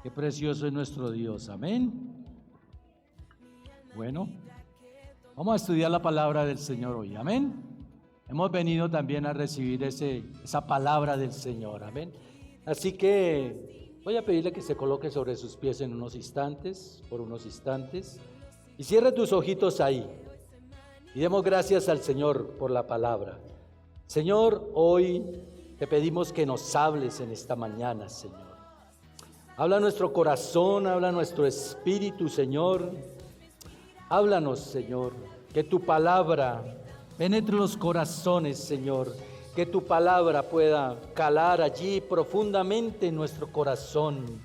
Qué precioso es nuestro Dios, amén. Bueno, vamos a estudiar la palabra del Señor hoy, amén. Hemos venido también a recibir esa palabra del Señor, amén. Así que voy a pedirle que se coloque sobre sus pies en unos instantes, por unos instantes, y cierre tus ojitos ahí. Y demos gracias al Señor por la palabra. Señor, hoy te pedimos que nos hables en esta mañana, Señor. Habla nuestro corazón, habla nuestro espíritu, Señor. Háblanos, Señor, que tu palabra penetre los corazones, Señor. Que tu palabra pueda calar allí profundamente en nuestro corazón.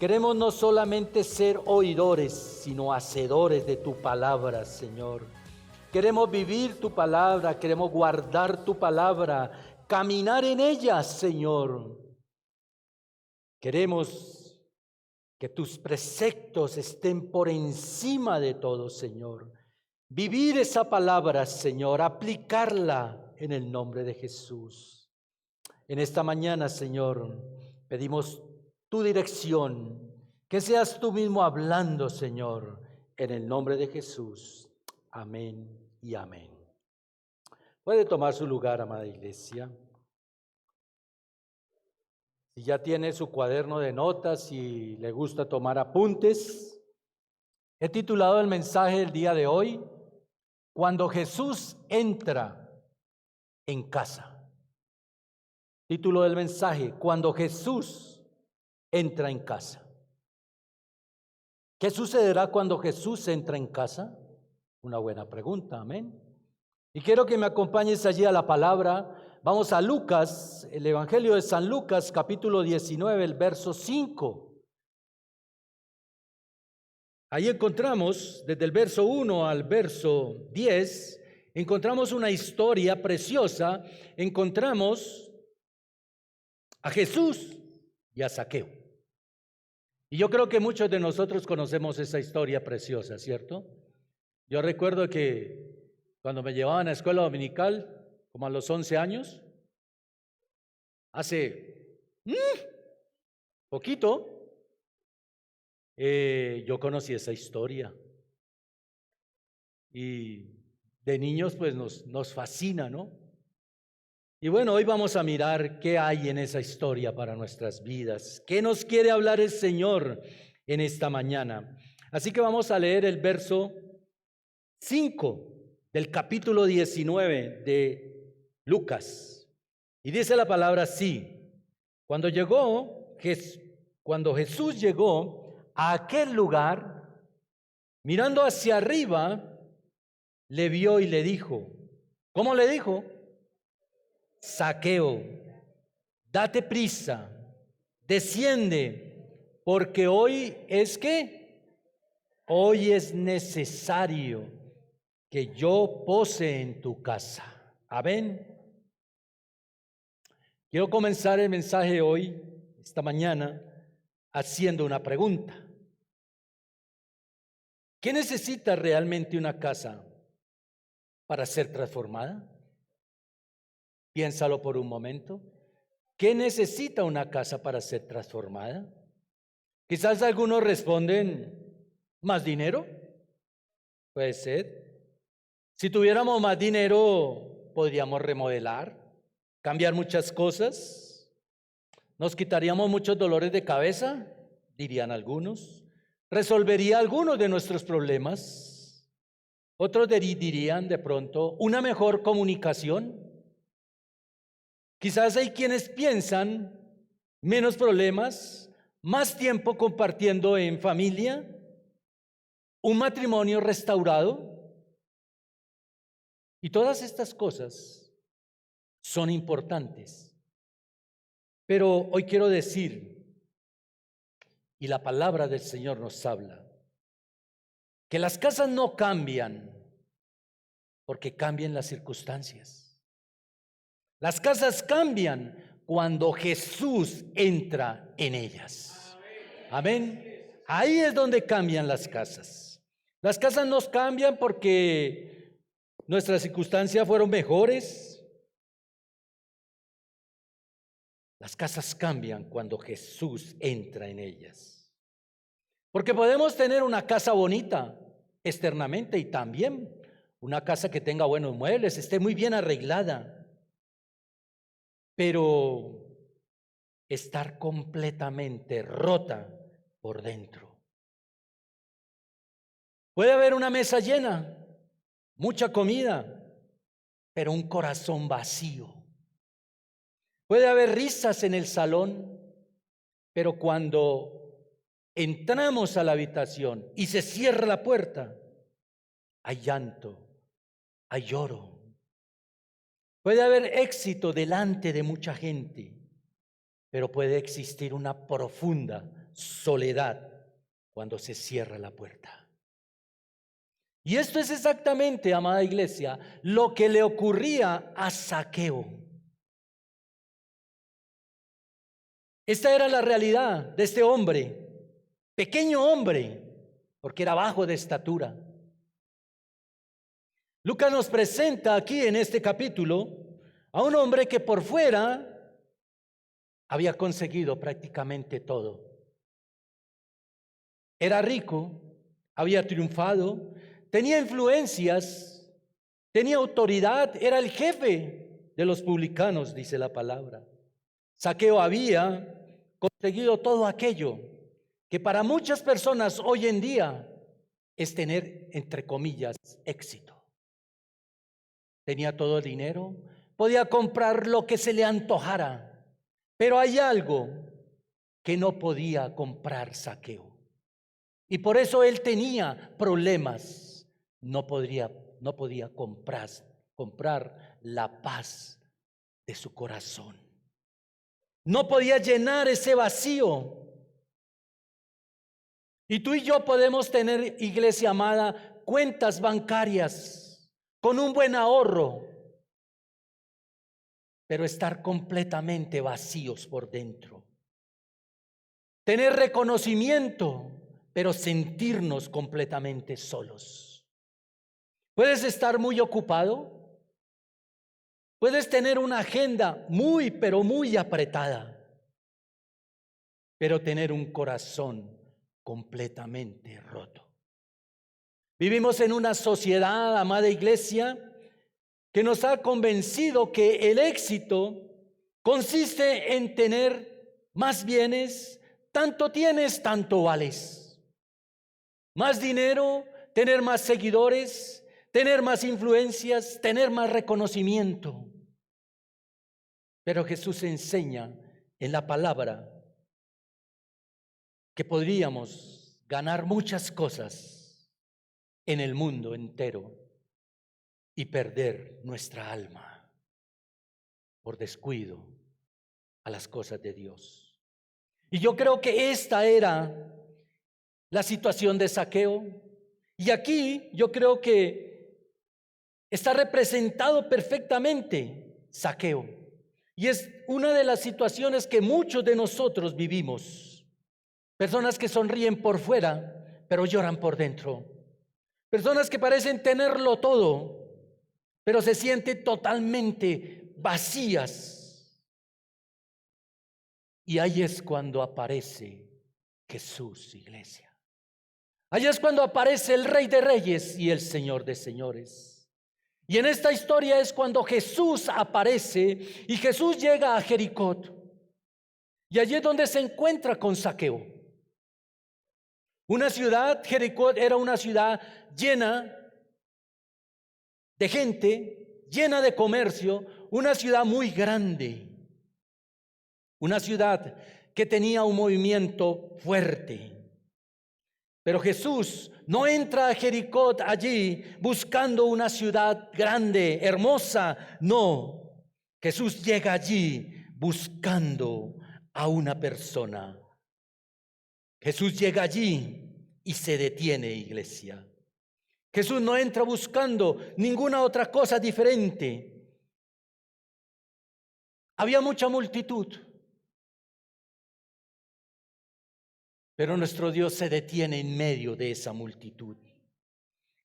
Queremos no solamente ser oidores, sino hacedores de tu palabra, Señor. Queremos vivir tu palabra, queremos guardar tu palabra, caminar en ella, Señor. Queremos que tus preceptos estén por encima de todo, Señor. Vivir esa palabra, Señor, aplicarla en el nombre de Jesús. En esta mañana, Señor, pedimos tu dirección, que seas tú mismo hablando, Señor, en el nombre de Jesús. Amén y amén. Puede tomar su lugar, amada iglesia. Si ya tiene su cuaderno de notas y le gusta tomar apuntes, he titulado el mensaje del día de hoy, Cuando Jesús entra en casa. Título del mensaje, Cuando Jesús entra en casa. ¿Qué sucederá cuando Jesús entra en casa? Una buena pregunta, amén. Y quiero que me acompañes allí a la palabra. Vamos a Lucas, el Evangelio de San Lucas, capítulo 19, el verso 5. Ahí encontramos, desde el verso 1 al verso 10, encontramos una historia preciosa. Encontramos a Jesús y a Zaqueo. Y yo creo que muchos de nosotros conocemos esa historia preciosa, ¿cierto? Yo recuerdo que cuando me llevaban a escuela dominical, como a los 11 años, hace poquito, yo conocí esa historia. Y de niños pues nos fascina, ¿no? Y bueno, hoy vamos a mirar qué hay en esa historia para nuestras vidas. ¿Qué nos quiere hablar el Señor en esta mañana? Así que vamos a leer el verso 5 del capítulo 19 de Lucas. Y dice la palabra así: Cuando Jesús llegó a aquel lugar, mirando hacia arriba, le vio y le dijo, ¿cómo le dijo? Zaqueo, date prisa, desciende, porque hoy es necesario que yo pose en tu casa. Amén. Quiero comenzar el mensaje hoy, esta mañana, haciendo una pregunta. ¿Qué necesita realmente una casa para ser transformada? Piénsalo por un momento. ¿Qué necesita una casa para ser transformada? Quizás algunos responden, ¿más dinero? Puede ser. Si tuviéramos más dinero, podríamos remodelar, cambiar muchas cosas. Nos quitaríamos muchos dolores de cabeza, dirían algunos. Resolvería algunos de nuestros problemas. Otros dirían de pronto una mejor comunicación. Quizás hay quienes piensan menos problemas, más tiempo compartiendo en familia, un matrimonio restaurado. Y todas estas cosas son importantes. Pero hoy quiero decir, y la palabra del Señor nos habla, que las casas no cambian porque cambian las circunstancias. Las casas cambian cuando Jesús entra en ellas. Amén. Ahí es donde cambian las casas. Las casas no cambian porque nuestras circunstancias fueron mejores. Las casas cambian cuando Jesús entra en ellas. Porque podemos tener una casa bonita externamente y también una casa que tenga buenos muebles, esté muy bien arreglada, pero estar completamente rota por dentro. Puede haber una mesa llena, mucha comida, pero un corazón vacío. Puede haber risas en el salón, pero cuando entramos a la habitación y se cierra la puerta, hay llanto, hay lloro. Puede haber éxito delante de mucha gente, pero puede existir una profunda soledad cuando se cierra la puerta. Y esto es exactamente, amada iglesia, lo que le ocurría a Zaqueo. Esta era la realidad de este hombre, pequeño hombre, porque era bajo de estatura. Lucas nos presenta aquí en este capítulo a un hombre que por fuera había conseguido prácticamente todo. Era rico, había triunfado, tenía influencias, tenía autoridad, era el jefe de los publicanos, dice la palabra. Zaqueo había conseguido todo aquello que para muchas personas hoy en día es tener, entre comillas, éxito. Tenía todo el dinero, podía comprar lo que se le antojara, pero hay algo que no podía comprar Zaqueo. Y por eso él tenía problemas. No podía comprar la paz de su corazón. No podía llenar ese vacío. Y tú y yo podemos tener, iglesia amada, cuentas bancarias con un buen ahorro, pero estar completamente vacíos por dentro. Tener reconocimiento, pero sentirnos completamente solos. Puedes estar muy ocupado, puedes tener una agenda muy, pero muy apretada, pero tener un corazón completamente roto. Vivimos en una sociedad, amada iglesia, que nos ha convencido que el éxito consiste en tener más bienes, tanto tienes, tanto vales. Más dinero, tener más seguidores, tener más influencias, tener más reconocimiento. Pero Jesús enseña en la palabra que podríamos ganar muchas cosas en el mundo entero y perder nuestra alma por descuido a las cosas de Dios. Y yo creo que esta era la situación de Zaqueo. Y aquí yo creo que está representado perfectamente Zaqueo. Y es una de las situaciones que muchos de nosotros vivimos. Personas que sonríen por fuera, pero lloran por dentro. Personas que parecen tenerlo todo, pero se sienten totalmente vacías. Y ahí es cuando aparece Jesús, iglesia. Ahí es cuando aparece el Rey de Reyes y el Señor de Señores. Y en esta historia es cuando Jesús aparece y Jesús llega a Jericó. Y allí es donde se encuentra con Zaqueo. Una ciudad, Jericó era una ciudad llena de gente, llena de comercio, una ciudad muy grande, una ciudad que tenía un movimiento fuerte. Pero Jesús no entra a Jericó allí buscando una ciudad grande, hermosa, no. Jesús llega allí buscando a una persona. Jesús llega allí y se detiene, iglesia. Jesús no entra buscando ninguna otra cosa diferente. Había mucha multitud, pero nuestro Dios se detiene en medio de esa multitud.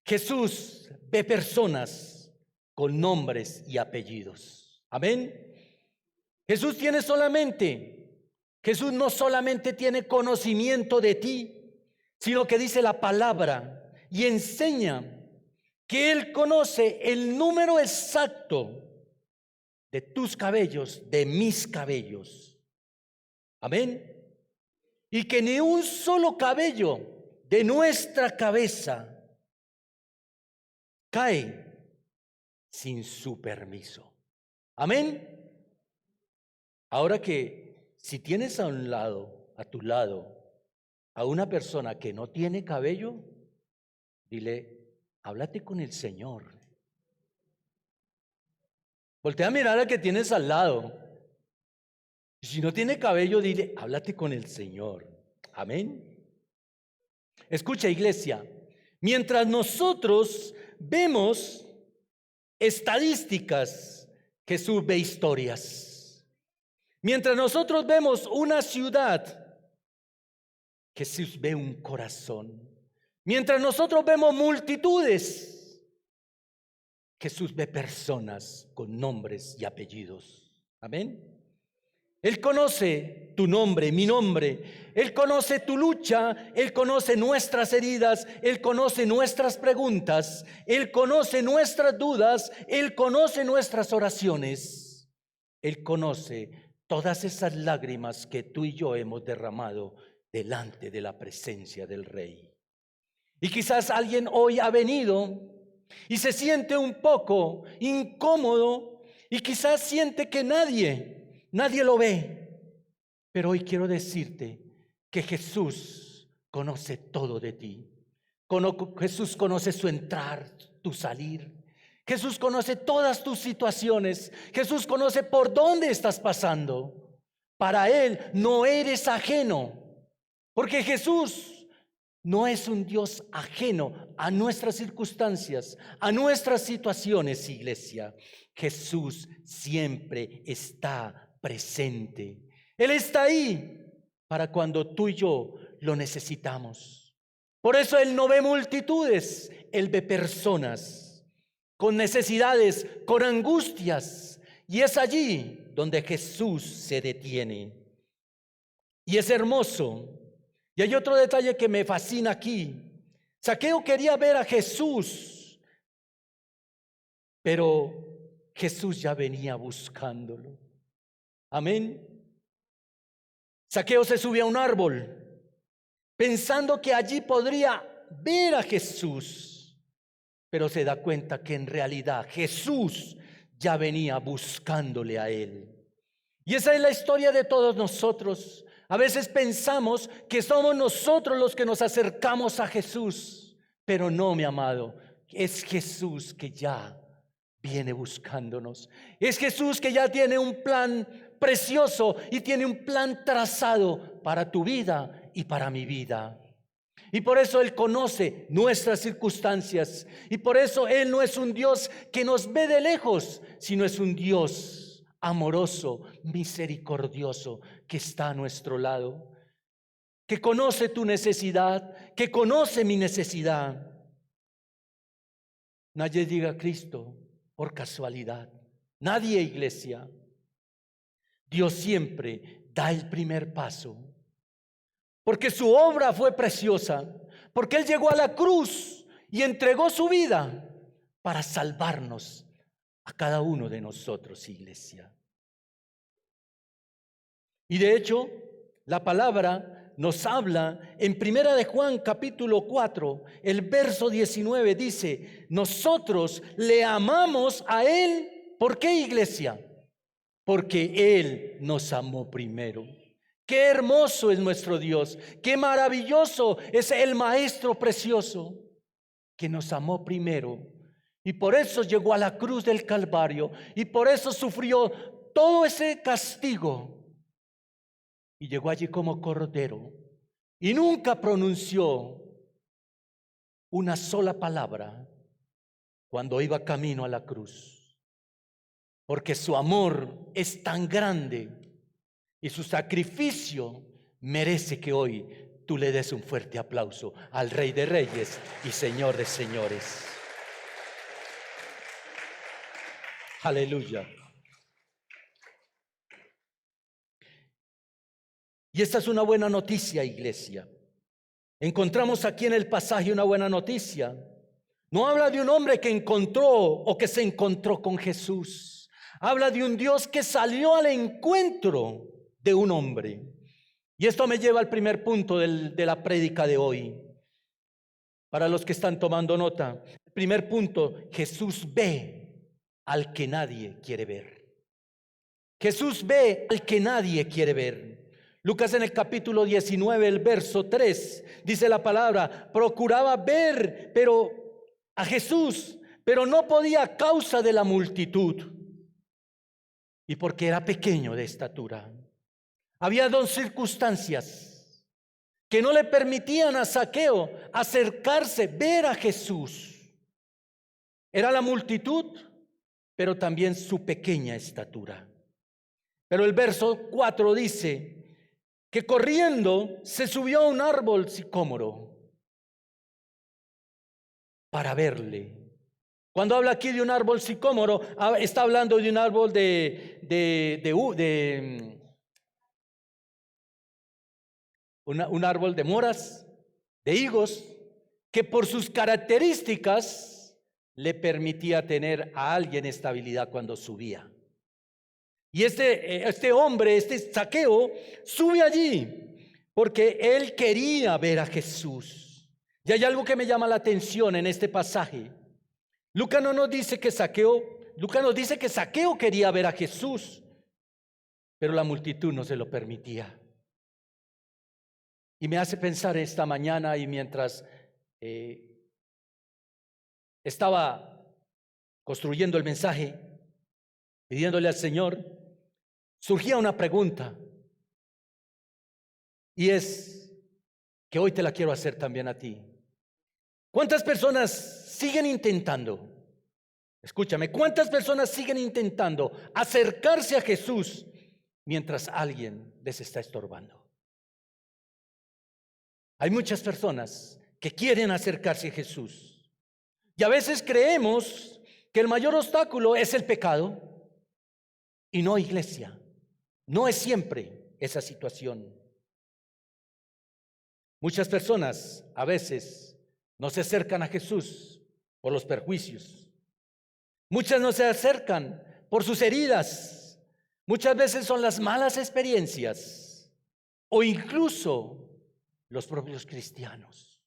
Jesús ve personas con nombres y apellidos. Amén. Jesús no solamente tiene conocimiento de ti, sino que dice la palabra y enseña que Él conoce el número exacto de tus cabellos, de mis cabellos. Amén. Y que ni un solo cabello de nuestra cabeza cae sin su permiso. Amén. Ahora que si tienes a tu lado, a una persona que no tiene cabello, dile, háblate con el Señor. Voltea a mirar al que tienes al lado. Y si no tiene cabello, dile, háblate con el Señor. Amén. Escucha, iglesia, mientras nosotros vemos estadísticas, Jesús ve historias. Mientras nosotros vemos una ciudad, Jesús ve un corazón. Mientras nosotros vemos multitudes, Jesús ve personas con nombres y apellidos. Amén. Él conoce tu nombre, mi nombre. Él conoce tu lucha. Él conoce nuestras heridas. Él conoce nuestras preguntas. Él conoce nuestras dudas. Él conoce nuestras oraciones. Él conoce todas esas lágrimas que tú y yo hemos derramado delante de la presencia del Rey. Y quizás alguien hoy ha venido y se siente un poco incómodo y quizás siente que nadie lo ve. Pero hoy quiero decirte que Jesús conoce todo de ti. Jesús conoce su entrar, tu salir. Jesús conoce todas tus situaciones. Jesús conoce por dónde estás pasando. Para Él no eres ajeno, porque Jesús no es un Dios ajeno a nuestras circunstancias, a nuestras situaciones, iglesia. Jesús siempre está presente. Él está ahí para cuando tú y yo lo necesitamos. Por eso Él no ve multitudes, Él ve personas con necesidades, con angustias. Y es allí donde Jesús se detiene. Y es hermoso. Y hay otro detalle que me fascina aquí. Zaqueo quería ver a Jesús, pero Jesús ya venía buscándolo. Amén. Zaqueo se subió a un árbol pensando que allí podría ver a Jesús, pero se da cuenta que en realidad Jesús ya venía buscándole a él. Y esa es la historia de todos nosotros. A veces pensamos que somos nosotros los que nos acercamos a Jesús, pero no, mi amado, es Jesús que ya viene buscándonos. Es Jesús que ya tiene un plan precioso y tiene un plan trazado para tu vida y para mi vida. Y por eso Él conoce nuestras circunstancias. Y por eso Él no es un Dios que nos ve de lejos, sino es un Dios amoroso, misericordioso, que está a nuestro lado, que conoce tu necesidad, que conoce mi necesidad. Nadie llega a Cristo por casualidad. Nadie, iglesia. Dios siempre da el primer paso, porque su obra fue preciosa, porque Él llegó a la cruz y entregó su vida para salvarnos a cada uno de nosotros, iglesia. Y de hecho, la palabra nos habla en Primera de Juan capítulo 4, el verso 19 dice: nosotros le amamos a Él. ¿Por qué, iglesia? Porque Él nos amó primero. Qué hermoso es nuestro Dios, qué maravilloso es el Maestro precioso que nos amó primero. Y por eso llegó a la cruz del Calvario y por eso sufrió todo ese castigo. Y llegó allí como cordero y nunca pronunció una sola palabra cuando iba camino a la cruz, porque su amor es tan grande y su sacrificio merece que hoy tú le des un fuerte aplauso al Rey de Reyes y Señor de Señores. Aleluya. Y esta es una buena noticia, iglesia. Encontramos aquí en el pasaje una buena noticia. No habla de un hombre que encontró o que se encontró con Jesús. Habla de un Dios que salió al encuentro de un hombre. Y esto me lleva al primer punto de la prédica de hoy. Para los que están tomando nota, el primer punto: Jesús ve al que nadie quiere ver. Jesús ve al que nadie quiere ver. Lucas en el capítulo 19, el verso 3, dice la palabra: procuraba ver a Jesús, pero no podía a causa de la multitud y porque era pequeño de estatura. Había dos circunstancias que no le permitían a Zaqueo acercarse, ver a Jesús. Era la multitud, pero también su pequeña estatura. Pero el verso 4 dice que corriendo se subió a un árbol sicómoro para verle. Cuando habla aquí de un árbol sicómoro, está hablando de un árbol un árbol de moras, de higos, que por sus características le permitía tener a alguien estabilidad cuando subía. Y este hombre, este Zaqueo, sube allí porque él quería ver a Jesús. Y hay algo que me llama la atención en este pasaje. Lucas nos dice que Zaqueo quería ver a Jesús, pero la multitud no se lo permitía. Y me hace pensar esta mañana, y mientras estaba construyendo el mensaje, pidiéndole al Señor, surgía una pregunta, y es que hoy te la quiero hacer también a ti. ¿Cuántas personas siguen intentando? Escúchame, ¿cuántas personas siguen intentando acercarse a Jesús mientras alguien les está estorbando? Hay muchas personas que quieren acercarse a Jesús y a veces creemos que el mayor obstáculo es el pecado. Y no, iglesia, no es siempre esa situación. Muchas personas a veces no se acercan a Jesús por los perjuicios. Muchas no se acercan por sus heridas. Muchas veces son las malas experiencias o incluso los propios cristianos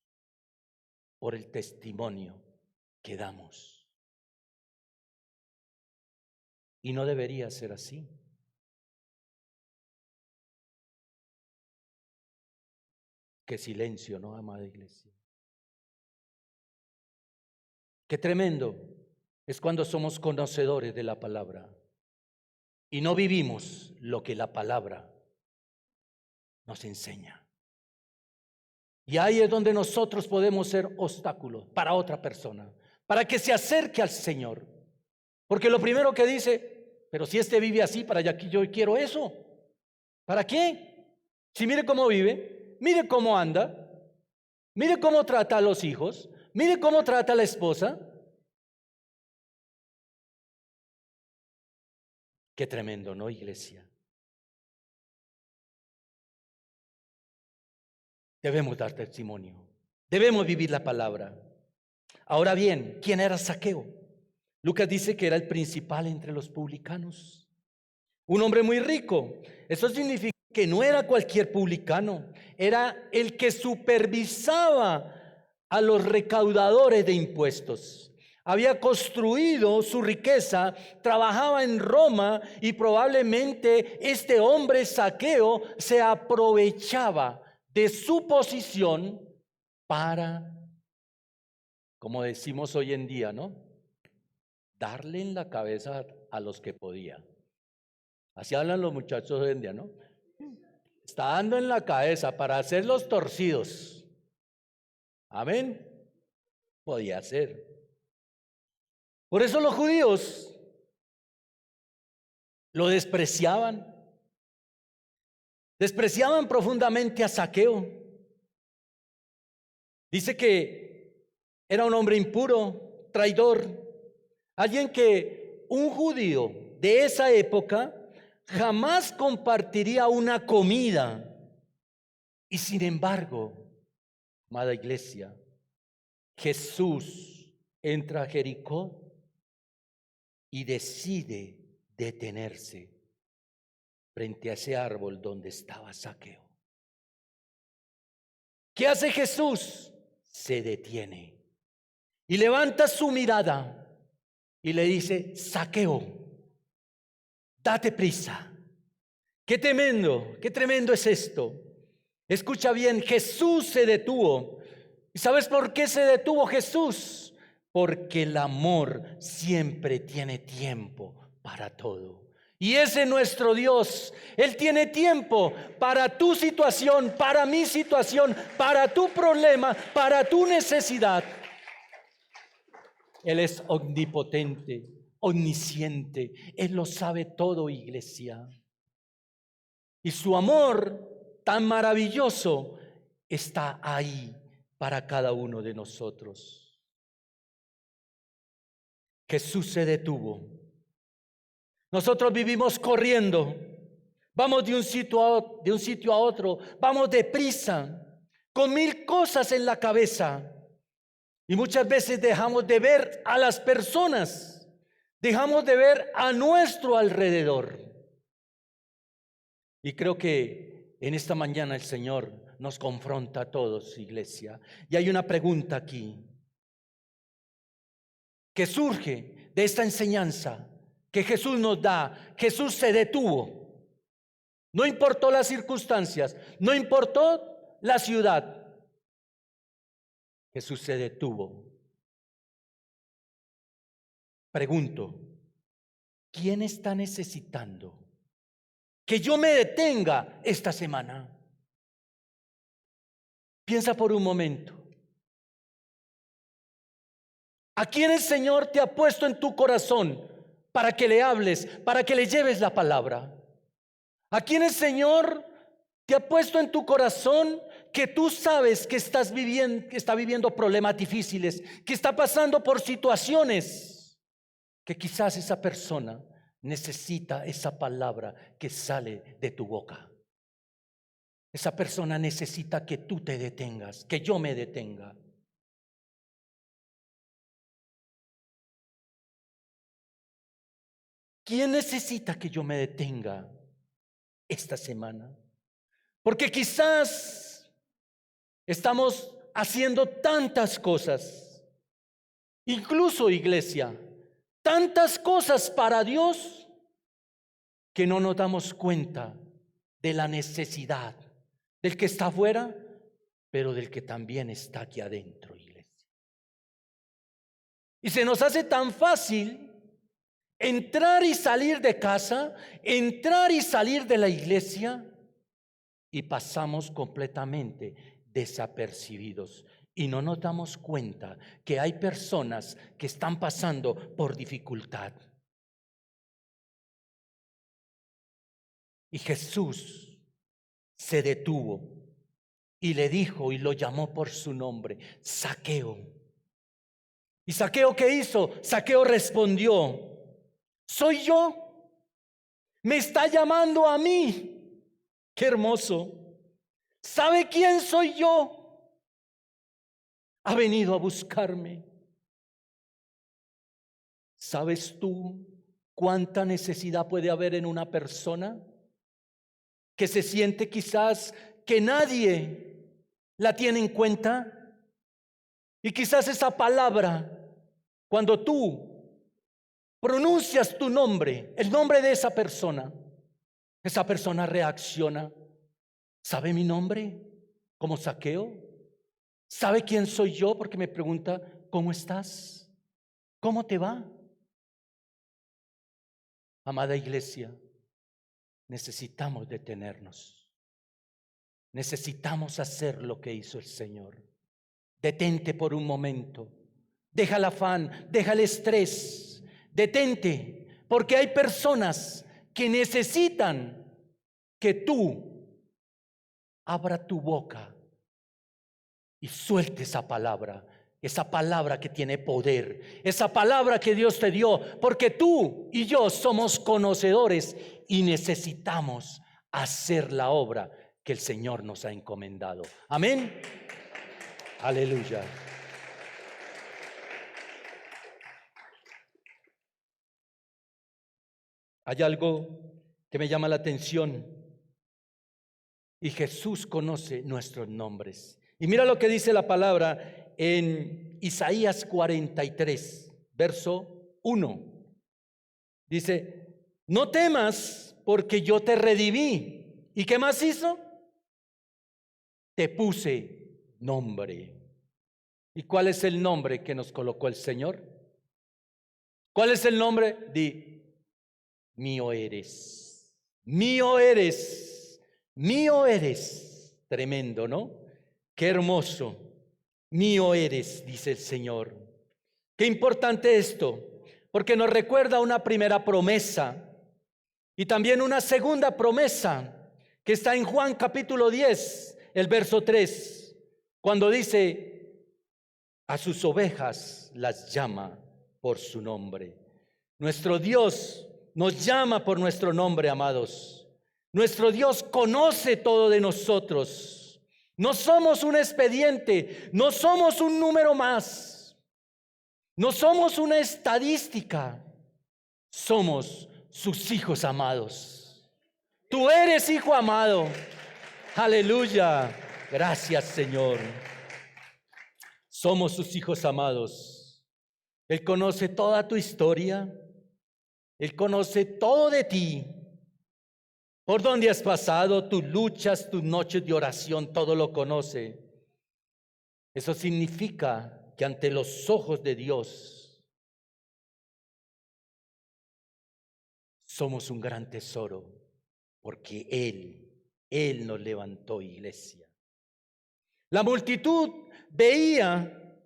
por el testimonio que damos. Y no debería ser así. Qué silencio, ¿no, amada iglesia? Qué tremendo es cuando somos conocedores de la palabra y no vivimos lo que la palabra nos enseña. Y ahí es donde nosotros podemos ser obstáculos para otra persona, para que se acerque al Señor. Porque lo primero que dice: pero si este vive así, para allá que yo quiero eso. ¿Para qué? Si mire cómo vive, mire cómo anda, mire cómo trata a los hijos, mire cómo trata a la esposa. Qué tremendo, ¿no, iglesia? Debemos dar testimonio, debemos vivir la palabra. Ahora bien, ¿quién era Zaqueo? Lucas dice que era el principal entre los publicanos, un hombre muy rico. Eso significa que no era cualquier publicano, era el que supervisaba a los recaudadores de impuestos. Había construido su riqueza, trabajaba en Roma y probablemente este hombre Zaqueo se aprovechaba de su posición para, como decimos hoy en día, ¿no?, darle en la cabeza a los que podía. Así hablan los muchachos hoy en día, ¿no? Está dando en la cabeza para hacer los torcidos. Amén. Podía ser. Por eso los judíos lo despreciaban. Despreciaban profundamente a Zaqueo. Dice que era un hombre impuro, traidor, alguien que un judío de esa época jamás compartiría una comida Y sin embargo, amada iglesia, Jesús entra a Jericó y decide detenerse frente a ese árbol donde estaba Zaqueo. ¿Qué hace Jesús? Se detiene y levanta su mirada y le dice: Zaqueo, date prisa. Qué tremendo es esto. Escucha bien, Jesús se detuvo. ¿Y sabes por qué se detuvo Jesús? Porque el amor siempre tiene tiempo para todo. Y ese es nuestro Dios. Él tiene tiempo para tu situación, para mi situación, para tu problema, para tu necesidad. Él es omnipotente, omnisciente. Él lo sabe todo, iglesia. Y su amor tan maravilloso está ahí para cada uno de nosotros. Jesús se detuvo. Nosotros vivimos corriendo, vamos de un sitio a otro, vamos deprisa, con 1000 cosas en la cabeza. Y muchas veces dejamos de ver a las personas, dejamos de ver a nuestro alrededor. Y creo que en esta mañana el Señor nos confronta a todos, iglesia. Y hay una pregunta aquí que surge de esta enseñanza que Jesús nos da. Jesús se detuvo. No importó las circunstancias, no importó la ciudad. Jesús se detuvo. Pregunto, ¿quién está necesitando que yo me detenga esta semana? Piensa por un momento. ¿A quién el Señor te ha puesto en tu corazón para que le hables, para que le lleves la palabra? ¿A quién el Señor te ha puesto en tu corazón que tú sabes que está viviendo problemas difíciles, que está pasando por situaciones que quizás esa persona necesita esa palabra que sale de tu boca? Esa persona necesita que tú te detengas, que yo me detenga. ¿Quién necesita que yo me detenga esta semana? Porque quizás estamos haciendo tantas cosas, incluso iglesia, tantas cosas para Dios, que no nos damos cuenta de la necesidad del que está afuera, pero del que también está aquí adentro, iglesia. Y se nos hace tan fácil entrar y salir de casa, entrar y salir de la iglesia, y pasamos completamente desapercibidos. Y no nos damos cuenta que hay personas que están pasando por dificultad. Y Jesús se detuvo y le dijo y lo llamó por su nombre: Zaqueo. ¿Y Zaqueo qué hizo? Zaqueo respondió: soy yo. Me está llamando a mí. Qué hermoso. ¿Sabe quién soy yo? Ha venido a buscarme. ¿Sabes tú cuánta necesidad puede haber en una persona que se siente quizás que nadie la tiene en cuenta? Y quizás esa palabra, cuando tú pronuncias tu nombre, el nombre de esa persona reacciona. ¿Sabe mi nombre? Como Zaqueo. ¿Sabe quién soy yo? Porque me pregunta: ¿cómo estás? ¿Cómo te va? Amada iglesia, necesitamos detenernos. Necesitamos hacer lo que hizo el Señor. Detente por un momento. Deja el afán, deja el estrés. Detente, porque hay personas que necesitan que tú abra tu boca y suelte esa palabra que tiene poder, esa palabra que Dios te dio, porque tú y yo somos conocedores y necesitamos hacer la obra que el Señor nos ha encomendado. Amén. Aleluya. Hay algo que me llama la atención, y Jesús conoce nuestros nombres. Y mira lo que dice la palabra en Isaías 43, verso 1. Dice, no temas porque yo te redimí. ¿Y qué más hizo? Te puse nombre. ¿Y cuál es el nombre que nos colocó el Señor? ¿Cuál es el nombre? Mío eres, mío eres, mío eres. Tremendo, ¿no? Qué hermoso. Mío eres, dice el Señor. Qué importante esto, porque nos recuerda una primera promesa y también una segunda promesa que está en Juan capítulo 10, el verso 3, cuando dice, a sus ovejas las llama por su nombre. Nuestro Dios nos llama por nuestro nombre, amados. Nuestro Dios conoce todo de nosotros. No somos un expediente, no somos un número más, no somos una estadística, somos sus hijos amados. Tú eres hijo amado. Aleluya. Gracias, Señor. Somos sus hijos amados. Él conoce toda tu historia. Él conoce todo de ti. Por dónde has pasado, tus luchas, tus noches de oración, todo lo conoce. Eso significa que ante los ojos de Dios somos un gran tesoro, porque Él nos levantó, iglesia. La multitud veía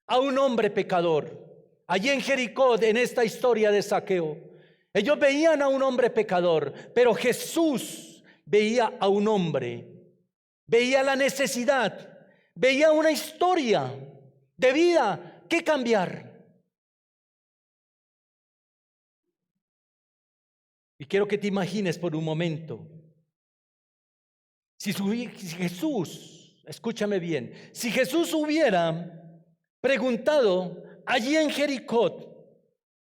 a un hombre pecador. Allí en Jericó, en esta historia de Zaqueo, ellos veían a un hombre pecador, pero Jesús veía a un hombre, veía la necesidad, veía una historia de vida que cambiar. Y quiero que te imagines por un momento, si Jesús, escúchame bien, si Jesús hubiera preguntado allí en Jericó,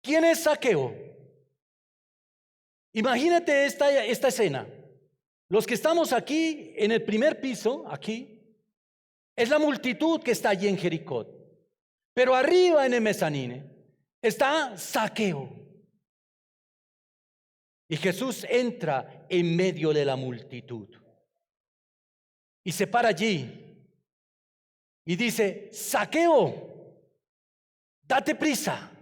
¿quién es Zaqueo? Imagínate esta escena. Los que estamos aquí en el primer piso, aquí, es la multitud que está allí en Jericó. Pero arriba en el mezanine está Zaqueo. Y Jesús entra en medio de la multitud y se para allí y dice, Zaqueo, date prisa.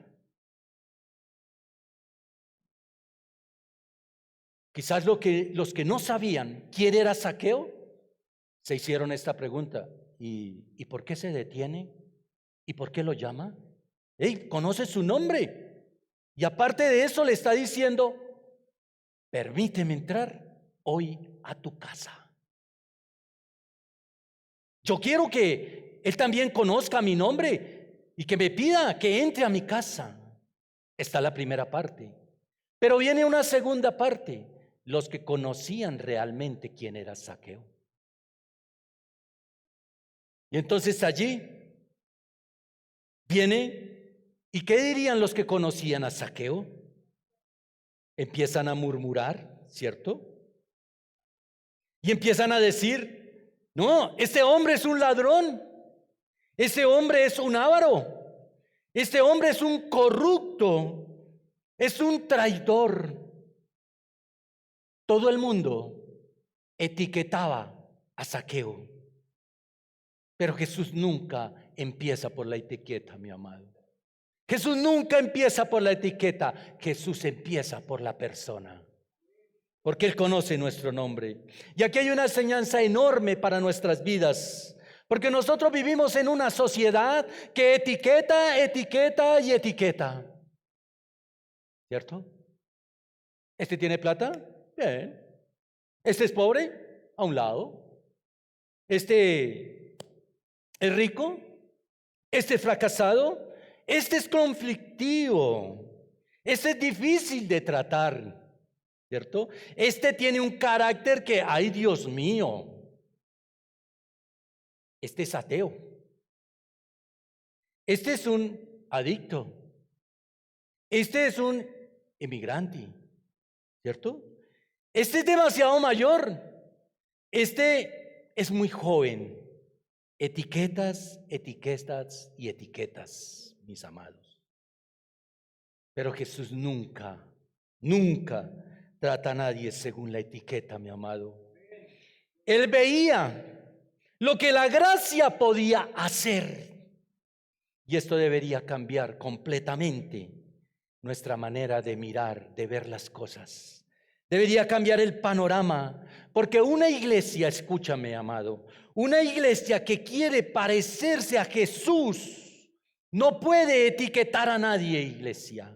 Quizás los que no sabían quién era Zaqueo se hicieron esta pregunta. ¿Y por qué se detiene? ¿Y por qué lo llama? Conoce su nombre. Y aparte de eso le está diciendo, permíteme entrar hoy a tu casa. Yo quiero que él también conozca mi nombre y que me pida que entre a mi casa. Está la primera parte. Pero viene una segunda parte. Los que conocían realmente quién era Zaqueo. Y entonces allí viene, ¿y qué dirían los que conocían a Zaqueo? Empiezan a murmurar, ¿cierto? Y empiezan a decir, no, este hombre es un ladrón, este hombre es un avaro, este hombre es un corrupto, es un traidor. Todo el mundo etiquetaba a Zaqueo, pero Jesús nunca empieza por la etiqueta, mi amado. Jesús nunca empieza por la etiqueta, Jesús empieza por la persona, porque Él conoce nuestro nombre. Y aquí hay una enseñanza enorme para nuestras vidas, porque nosotros vivimos en una sociedad que etiqueta, etiqueta y etiqueta, ¿cierto? ¿Este tiene plata? Bien. ¿Este es pobre? A un lado. ¿Este es rico? ¿Este es fracasado? Este es conflictivo. Este es difícil de tratar. ¿cierto? Este tiene un carácter que, ay Dios mío, este es ateo. Este es un adicto. Este es un inmigrante, ¿cierto? Este es demasiado mayor. Este es muy joven. Etiquetas, etiquetas y etiquetas, mis amados. Pero Jesús nunca, nunca trata a nadie según la etiqueta, mi amado. Él veía lo que la gracia podía hacer. Y esto debería cambiar completamente nuestra manera de mirar, de ver las cosas. Debería cambiar el panorama, porque una iglesia, escúchame, amado, una iglesia que quiere parecerse a Jesús no puede etiquetar a nadie, iglesia.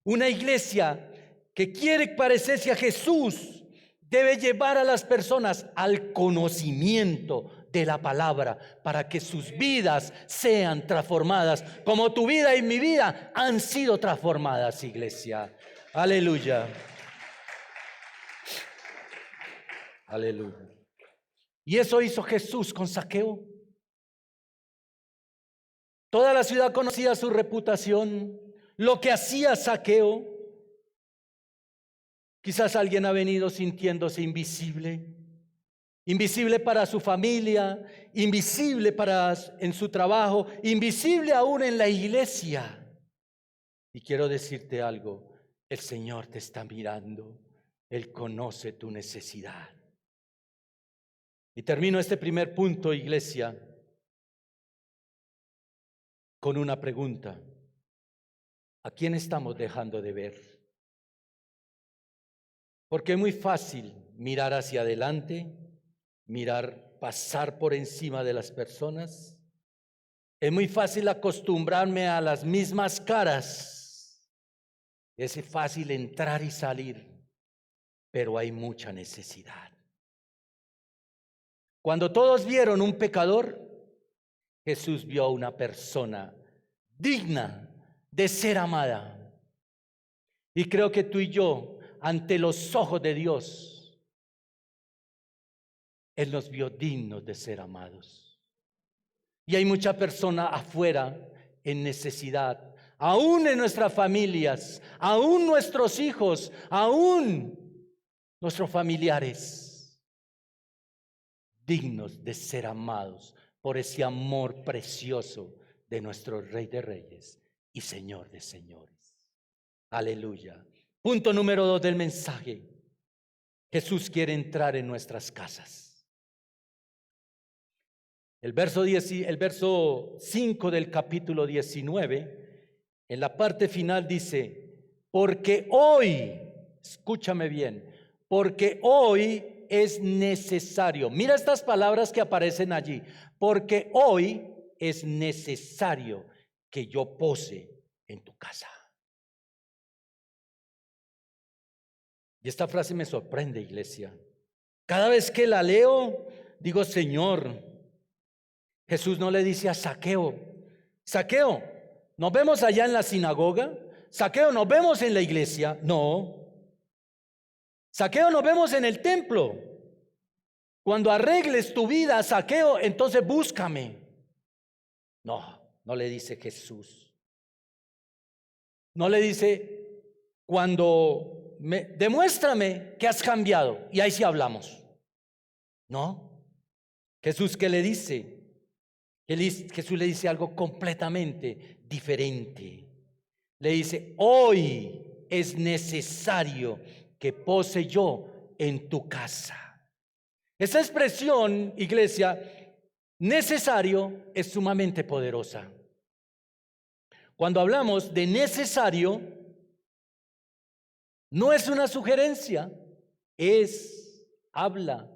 Una iglesia que quiere parecerse a Jesús debe llevar a las personas al conocimiento de la palabra para que sus vidas sean transformadas, como tu vida y mi vida han sido transformadas, iglesia. Aleluya. Aleluya. Y eso hizo Jesús con Zaqueo. Toda la ciudad conocía su reputación, lo que hacía Zaqueo. Quizás alguien ha venido sintiéndose invisible. Invisible para su familia, invisible en su trabajo, invisible aún en la iglesia. Y quiero decirte algo, el Señor te está mirando, Él conoce tu necesidad. Y termino este primer punto, iglesia, con una pregunta. ¿A quién estamos dejando de ver? Porque es muy fácil mirar hacia adelante, pasar por encima de las personas. Es muy fácil acostumbrarme a las mismas caras. Es fácil entrar y salir, pero hay mucha necesidad. Cuando todos vieron un pecador, Jesús vio a una persona digna de ser amada. Y creo que tú y yo, ante los ojos de Dios, Él nos vio dignos de ser amados. Y hay mucha persona afuera en necesidad, aún en nuestras familias, aún nuestros hijos, aún nuestros familiares, dignos de ser amados por ese amor precioso de nuestro Rey de Reyes y Señor de Señores. Aleluya. Punto número 2 del mensaje. Jesús quiere entrar en nuestras casas. El verso 5 del capítulo 19, en la parte final dice, porque hoy, escúchame bien, porque hoy es necesario. Mira estas palabras que aparecen allí. Porque hoy es necesario que yo pose en tu casa. Y esta frase me sorprende, iglesia. Cada vez que la leo, digo, Señor, Jesús no le dice a Zaqueo, Zaqueo, ¿nos vemos allá en la sinagoga? Zaqueo, ¿nos vemos en la iglesia? No. Zaqueo, nos vemos en el templo. Cuando arregles tu vida, Zaqueo, entonces búscame. No, no le dice Jesús. No le dice, demuéstrame que has cambiado y ahí sí hablamos. No. Jesús, ¿qué le dice? Jesús le dice algo completamente diferente. Le dice, hoy es necesario que pose yo en tu casa. Esa expresión, iglesia, necesario, es sumamente poderosa. Cuando hablamos de necesario, no es una sugerencia, habla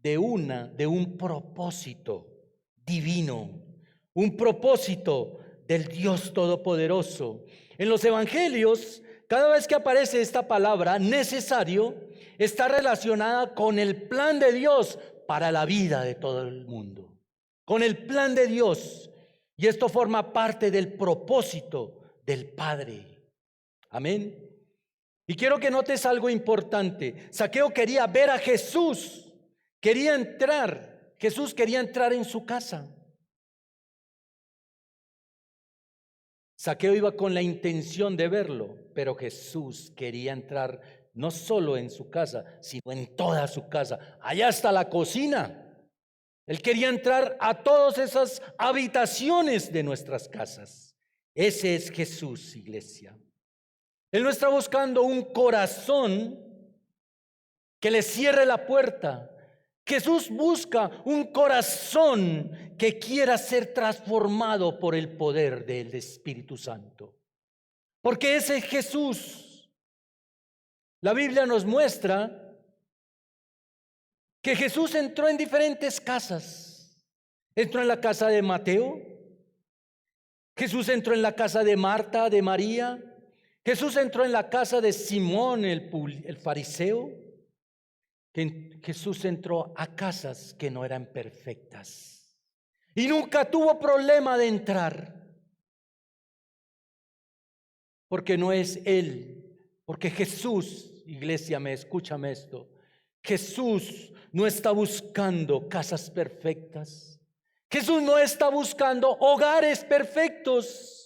de un propósito divino, un propósito del Dios Todopoderoso. En los evangelios, cada vez que aparece esta palabra necesario, está relacionada con el plan de Dios para la vida de todo el mundo. Con el plan de Dios. Y esto forma parte del propósito del Padre. Amén. Y quiero que notes algo importante. Zaqueo quería ver a Jesús, quería entrar. Jesús quería entrar en su casa. Zaqueo iba con la intención de verlo, pero Jesús quería entrar no solo en su casa, sino en toda su casa. Allá está la cocina. Él quería entrar a todas esas habitaciones de nuestras casas. Ese es Jesús, iglesia. Él no está buscando un corazón que le cierre la puerta. Jesús busca un corazón que quiera ser transformado por el poder del Espíritu Santo. Porque ese es Jesús. La Biblia nos muestra que Jesús entró en diferentes casas. Entró en la casa de Mateo. Jesús entró en la casa de Marta, de María. Jesús entró en la casa de Simón, el fariseo. Jesús entró a casas que no eran perfectas. Y nunca tuvo problema de entrar. Porque no es Él. Porque Jesús, iglesia, escúchame esto. Jesús no está buscando casas perfectas. Jesús no está buscando hogares perfectos.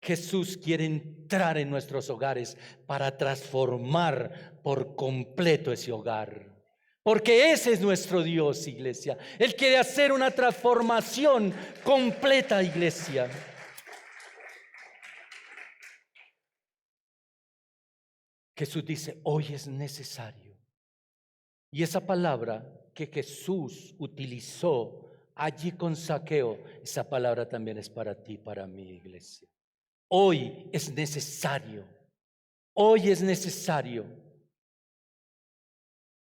Jesús quiere entrar en nuestros hogares para transformar por completo ese hogar. Porque ese es nuestro Dios, iglesia. Él quiere hacer una transformación completa, iglesia. Jesús dice, hoy es necesario. Y esa palabra que Jesús utilizó allí con Zaqueo, esa palabra también es para ti, para mi iglesia. Hoy es necesario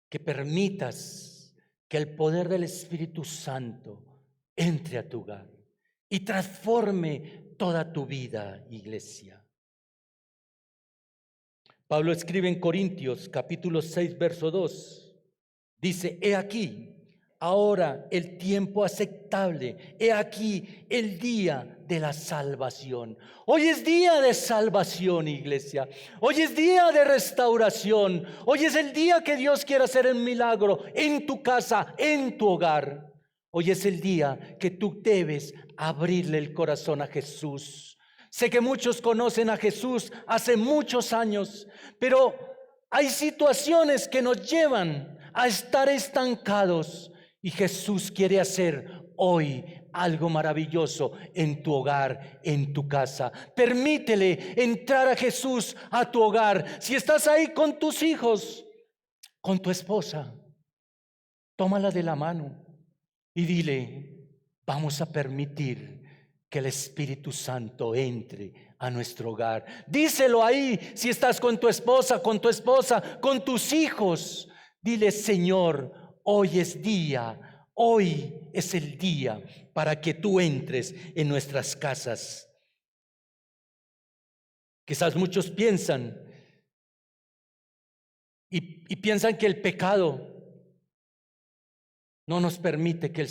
que permitas que el poder del Espíritu Santo entre a tu hogar y transforme toda tu vida, iglesia. Pablo escribe en Corintios capítulo 6, verso 2. Dice, he aquí, ahora el tiempo aceptable, he aquí el día de la salvación. Hoy es día de salvación, iglesia. Hoy es día de restauración. Hoy es el día que Dios quiere hacer un milagro en tu casa, en tu hogar. Hoy es el día que tú debes abrirle el corazón a Jesús. Sé que muchos conocen a Jesús hace muchos años, pero hay situaciones que nos llevan a estar estancados y Jesús quiere hacer hoy algo maravilloso en tu hogar, en tu casa. Permítele entrar a Jesús a tu hogar. Si estás ahí con tus hijos, con tu esposa, tómala de la mano y dile, vamos a permitir que el Espíritu Santo entre a nuestro hogar. Díselo ahí, si estás con tu esposa, con tus hijos. Dile, Señor, hoy es el día para que tú entres en nuestras casas. Quizás muchos piensan y piensan que el pecado no nos permite que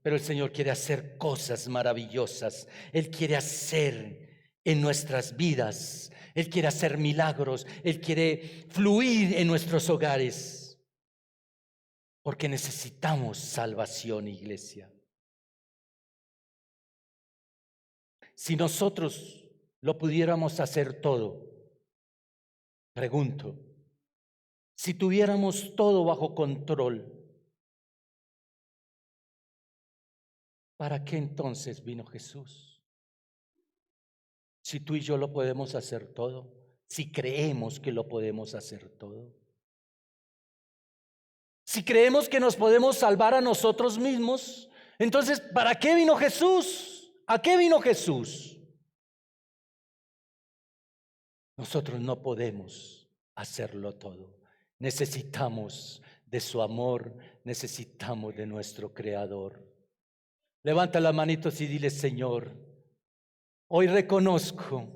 pero el Señor quiere hacer cosas maravillosas. Él quiere hacer en nuestras vidas. Él quiere hacer milagros. Él quiere fluir en nuestros hogares. Porque necesitamos salvación, iglesia. Si nosotros lo pudiéramos hacer todo, pregunto, si tuviéramos todo bajo control, ¿para qué entonces vino Jesús? Si tú y yo lo podemos hacer todo, si creemos que lo podemos hacer todo, si creemos que nos podemos salvar a nosotros mismos, entonces, ¿para qué vino Jesús? ¿A qué vino Jesús? Nosotros no podemos hacerlo todo. Necesitamos de su amor, necesitamos de nuestro Creador. Levanta las manitos y dile, Señor, hoy reconozco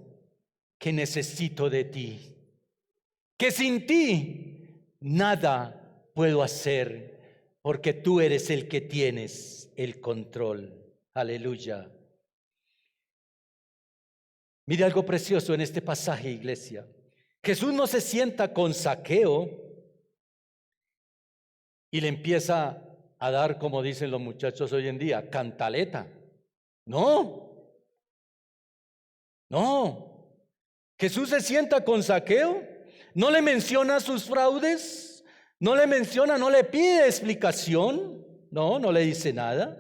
que necesito de ti, que sin ti nada puedo hacer, porque tú eres el que tienes el control. Aleluya. Mire algo precioso en este pasaje, iglesia. Jesús no se sienta con Zaqueo y le empieza a dar, como dicen los muchachos hoy en día, cantaleta. No, no. Jesús se sienta con Zaqueo, no le menciona sus fraudes, no le menciona, no le pide explicación, no le dice nada.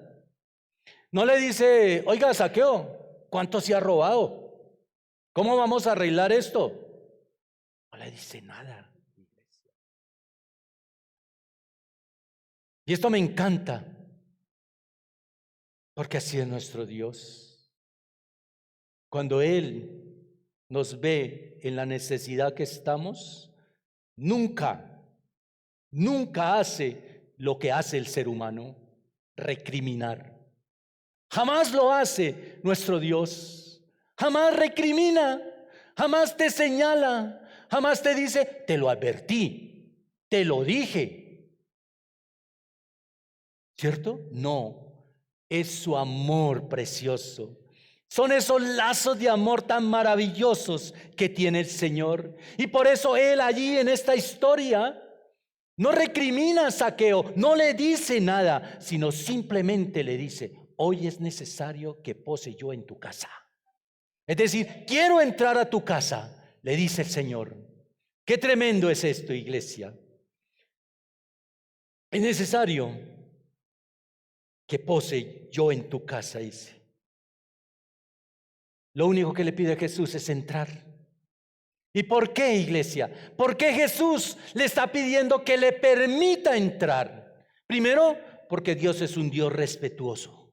No le dice, oiga, Zaqueo, ¿cuánto se ha robado? ¿Cómo vamos a arreglar esto? No le dice nada. Y esto me encanta, porque así es nuestro Dios. Cuando Él nos ve en la necesidad que estamos, nunca hace lo que hace el ser humano, recriminar. Jamás lo hace nuestro Dios. Jamás recrimina, jamás te señala, jamás te dice, te lo advertí, te lo dije. ¿Cierto? No, es su amor precioso. Son esos lazos de amor tan maravillosos que tiene el Señor. Y por eso Él allí en esta historia no recrimina a Zaqueo, no le dice nada, sino simplemente le dice, hoy es necesario que pose yo en tu casa. Es decir, quiero entrar a tu casa, le dice el Señor. Qué tremendo es esto, iglesia. Es necesario que pose yo en tu casa, dice. Lo único que le pide a Jesús es entrar. ¿Y por qué, iglesia? ¿Por qué Jesús le está pidiendo que le permita entrar? Primero, porque Dios es un Dios respetuoso.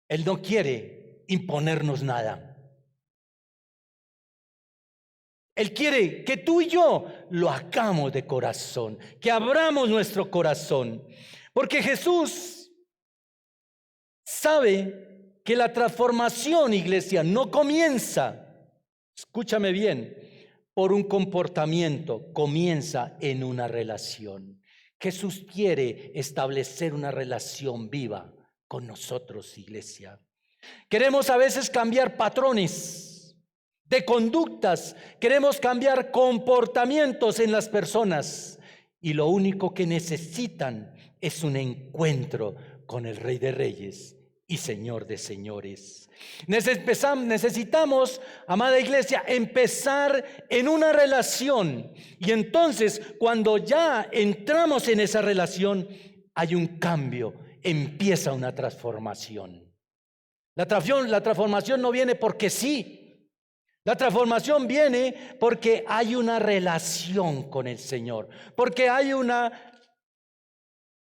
Él no quiere imponernos nada. Él quiere que tú y yo lo hagamos de corazón, que abramos nuestro corazón. Porque Jesús sabe que la transformación, iglesia, no comienza, escúchame bien, por un comportamiento, comienza en una relación. Jesús quiere establecer una relación viva con nosotros, iglesia. Queremos a veces cambiar patrones de conductas, queremos cambiar comportamientos en las personas y lo único que necesitan es un encuentro con el Rey de Reyes y Señor de Señores. Necesitamos, amada iglesia, empezar en una relación y entonces cuando ya entramos en esa relación hay un cambio, empieza una transformación. La transformación no viene porque sí. La transformación viene porque hay una relación con el Señor, porque hay una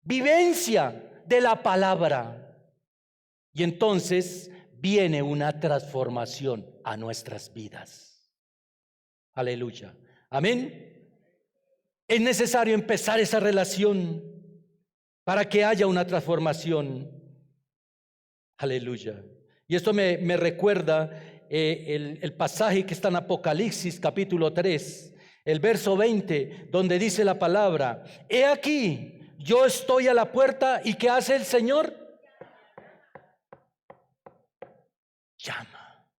vivencia de la palabra. Y entonces viene una transformación a nuestras vidas. Aleluya. Amén. Es necesario empezar esa relación para que haya una transformación. Aleluya. Y esto me recuerda el pasaje que está en Apocalipsis capítulo 3, el verso 20, donde dice la palabra, he aquí, yo estoy a la puerta y ¿qué hace el Señor? Llama.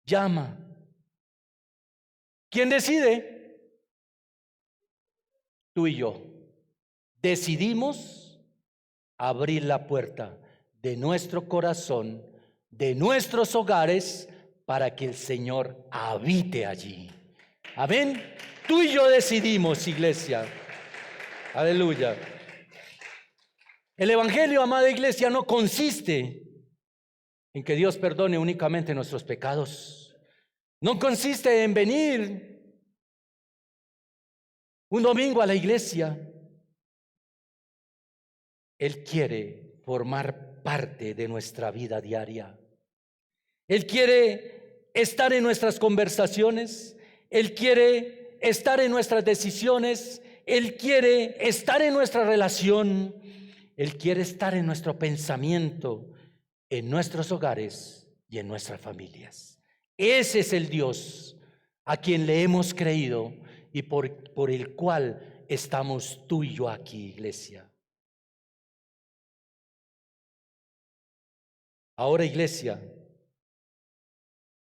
Llama. ¿Quién decide? Tú y yo. Decidimos abrir la puerta de nuestro corazón, de nuestros hogares, para que el Señor habite allí. Amén. Tú y yo decidimos, iglesia. Aleluya. El evangelio, amada iglesia, no consiste en que Dios perdone únicamente nuestros pecados. No consiste en venir un domingo a la iglesia. Él quiere formar parte de nuestra vida diaria. Él quiere estar en nuestras conversaciones. Él quiere estar en nuestras decisiones. Él quiere estar en nuestra relación. Él quiere estar en nuestro pensamiento, en nuestros hogares y en nuestras familias. Ese es el Dios a quien le hemos creído y por el cual estamos tú y yo aquí, iglesia. Ahora, iglesia,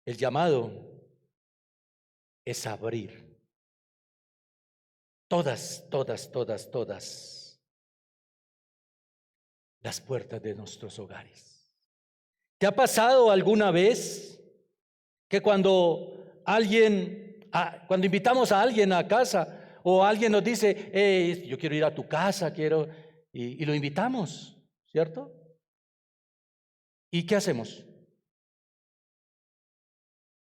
el llamado es abrir todas las puertas de nuestros hogares. ¿Te ha pasado alguna vez que cuando invitamos a alguien a casa o alguien nos dice, yo quiero ir a tu casa, y lo invitamos, ¿cierto? ¿Y qué hacemos?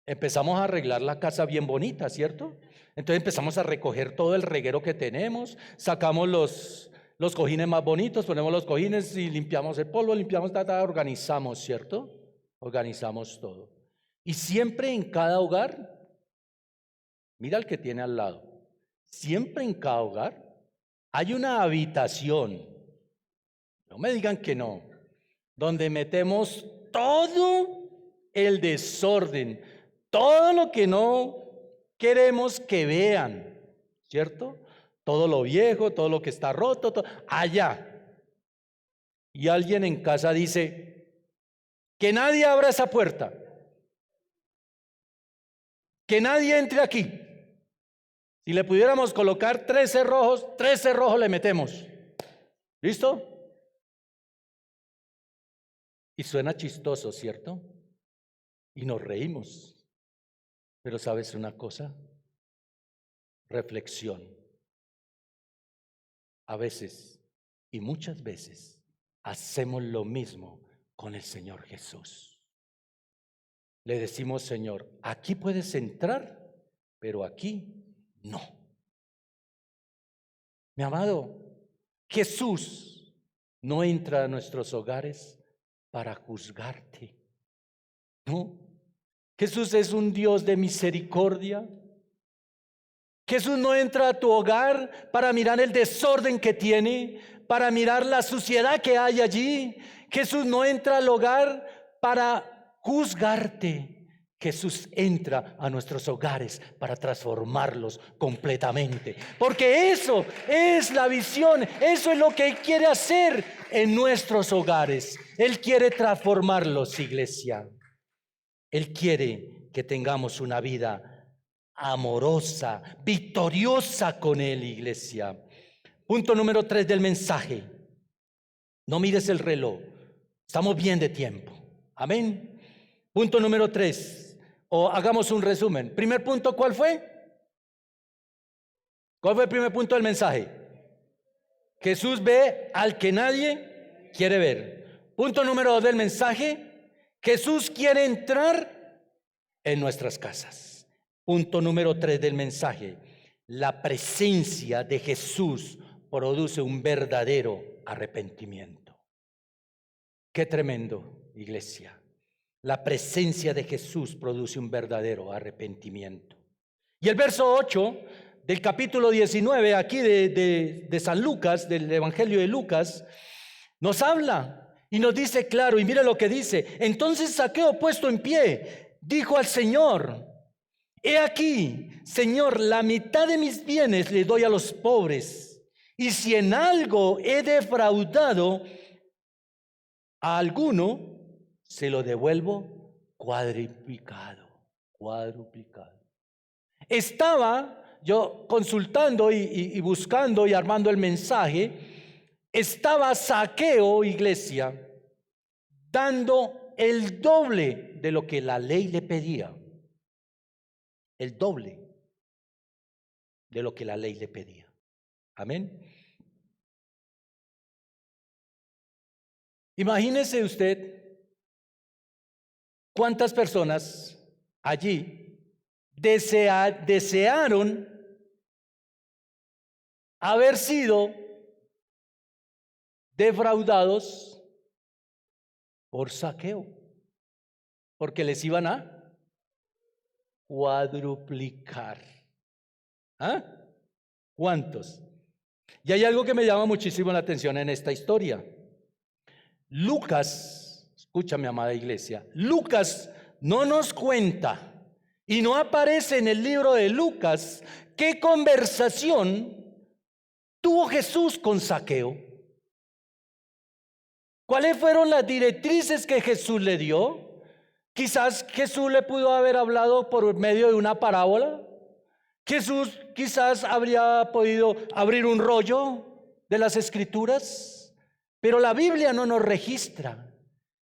Empezamos a arreglar la casa bien bonita, ¿cierto? Entonces empezamos a recoger todo el reguero que tenemos, sacamos los cojines más bonitos, ponemos los cojines y limpiamos el polvo, organizamos, ¿cierto? Organizamos todo. Y siempre en cada hogar, mira el que tiene al lado, siempre en cada hogar hay una habitación, no me digan que no, donde metemos todo el desorden, todo lo que no queremos que vean, ¿cierto? Todo lo viejo, todo lo que está roto, todo, allá. Y alguien en casa dice, que nadie abra esa puerta, que nadie entre aquí. Si le pudiéramos colocar 3 cerrojos le metemos. ¿Listo? Y suena chistoso, ¿cierto? Y nos reímos. Pero ¿sabes una cosa? Reflexión. A veces, y muchas veces, hacemos lo mismo con el Señor Jesús. Le decimos, Señor, aquí puedes entrar, pero aquí no. Mi amado, Jesús no entra a nuestros hogares para juzgarte. No. Jesús es un Dios de misericordia. Jesús no entra a tu hogar para mirar el desorden que tiene, para mirar la suciedad que hay allí. Jesús no entra al hogar para juzgarte. Jesús entra a nuestros hogares para transformarlos completamente. Porque eso es la visión, eso es lo que Él quiere hacer en nuestros hogares. Él quiere transformarlos, iglesia. Él quiere que tengamos una vida amorosa, victoriosa con Él, iglesia. Punto número 3 del mensaje. No mires el reloj. Estamos bien de tiempo. Amén. Punto número 3. O hagamos un resumen. Primer punto, ¿cuál fue? ¿Cuál fue el primer punto del mensaje? Jesús ve al que nadie quiere ver. Punto número 2 del mensaje. Jesús quiere entrar en nuestras casas. Punto número 3 del mensaje. La presencia de Jesús produce un verdadero arrepentimiento. Qué tremendo, iglesia. La presencia de Jesús produce un verdadero arrepentimiento. Y el verso 8 del capítulo 19, aquí de San Lucas, del Evangelio de Lucas, nos habla y nos dice claro, y mire lo que dice. Entonces Zaqueo, puesto en pie, dijo al Señor: he aquí, Señor, la mitad de mis bienes le doy a los pobres, y si en algo he defraudado a alguno, se lo devuelvo cuadruplicado. Estaba yo consultando y buscando y armando el mensaje. Estaba Zaqueo, iglesia, dando el doble de lo que la ley le pedía. El doble de lo que la ley le pedía. Amén. Imagínese usted cuántas personas allí desearon haber sido defraudados por Zaqueo, porque les iban a cuadruplicar. ¿Ah? ¿Cuántos? Y hay algo que me llama muchísimo la atención en esta historia. Lucas, escúchame, amada iglesia, Lucas no nos cuenta y no aparece en el libro de Lucas qué conversación tuvo Jesús con Zaqueo. ¿Cuáles fueron las directrices que Jesús le dio? Quizás Jesús le pudo haber hablado por medio de una parábola. Jesús quizás habría podido abrir un rollo de las Escrituras, pero la Biblia no nos registra.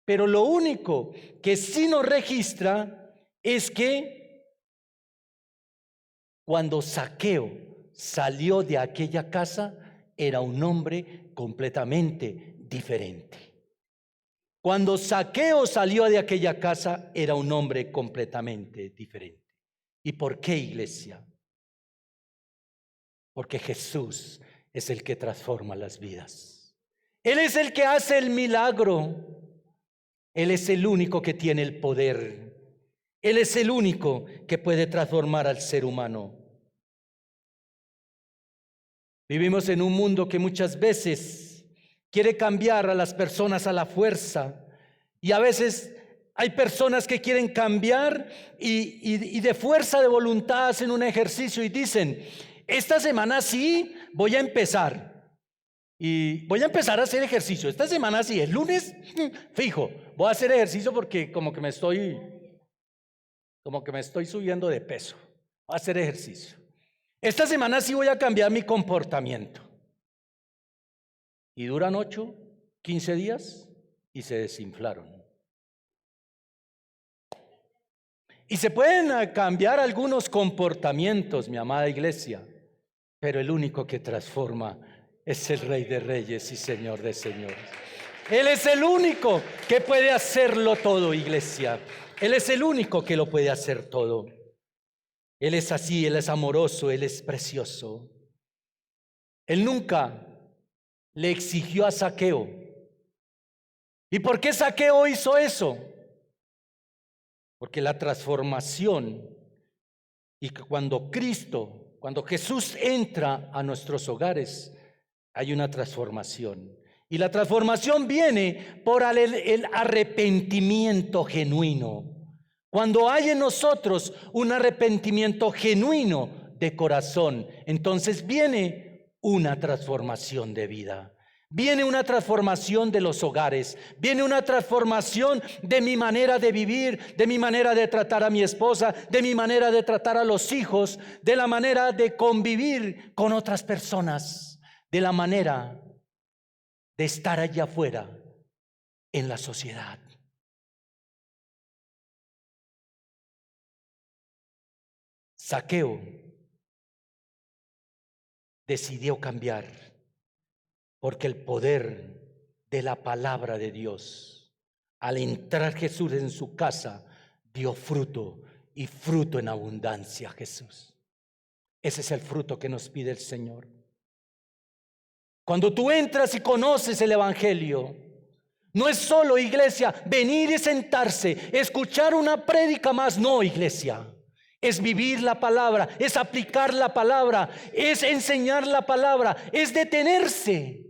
Pero lo único que sí nos registra es que cuando Zaqueo salió de aquella casa, era un hombre completamente diferente. Cuando Zaqueo salió de aquella casa, era un hombre completamente diferente. ¿Y por qué, iglesia? Porque Jesús es el que transforma las vidas. Él es el que hace el milagro. Él es el único que tiene el poder. Él es el único que puede transformar al ser humano. Vivimos en un mundo que muchas veces quiere cambiar a las personas a la fuerza. Y a veces hay personas que quieren cambiar y de fuerza de voluntad hacen un ejercicio y dicen, esta semana sí voy a empezar. Y voy a empezar a hacer ejercicio. Esta semana sí, el lunes, fijo, voy a hacer ejercicio porque como que me estoy subiendo de peso. Voy a hacer ejercicio. Esta semana sí voy a cambiar mi comportamiento. Y duran 8, 15 días y se desinflaron. Y se pueden cambiar algunos comportamientos, mi amada iglesia, pero el único que transforma es el Rey de Reyes y Señor de Señores. Él es el único que puede hacerlo todo, iglesia. Él es el único que lo puede hacer todo. Él es así, Él es amoroso, Él es precioso. Él nunca le exigió a Zaqueo. ¿Y por qué Zaqueo hizo eso? Porque la transformación y cuando Jesús entra a nuestros hogares, hay una transformación. Y la transformación viene por el arrepentimiento genuino. Cuando hay en nosotros un arrepentimiento genuino de corazón, entonces viene una transformación de vida. Viene una transformación de los hogares, viene una transformación de mi manera de vivir, de mi manera de tratar a mi esposa, de mi manera de tratar a los hijos, de la manera de convivir con otras personas, de la manera de estar allá afuera en la sociedad. Zaqueo decidió cambiar porque el poder de la palabra de Dios, al entrar Jesús en su casa, dio fruto y fruto en abundancia a Jesús. Ese es el fruto que nos pide el Señor. Cuando tú entras y conoces el Evangelio, no es solo, iglesia, venir y sentarse, escuchar una prédica más. No, iglesia, es vivir la palabra, es aplicar la palabra, es enseñar la palabra, es detenerse,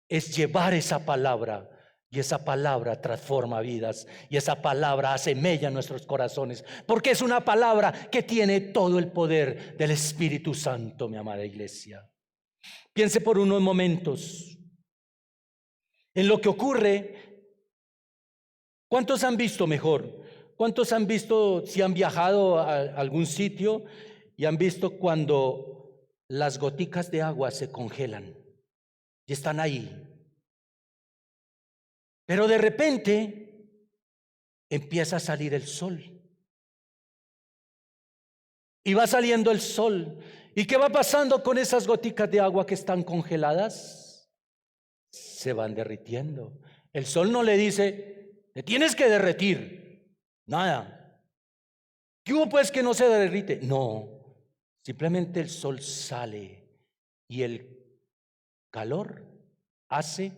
es llevar esa palabra. Y esa palabra transforma vidas y esa palabra hace mella en nuestros corazones, porque es una palabra que tiene todo el poder del Espíritu Santo, mi amada iglesia. Piense por unos momentos en lo que ocurre. ¿Cuántos han visto mejor? ¿Cuántos han visto, si han viajado a algún sitio y han visto cuando las goticas de agua se congelan y están ahí? Pero de repente empieza a salir el sol. Y va saliendo el sol. ¿Y qué va pasando con esas goticas de agua que están congeladas? Se van derritiendo. El sol no le dice, te tienes que derretir. Nada. ¿Qué hubo pues que no se derrite? No. Simplemente el sol sale y el calor hace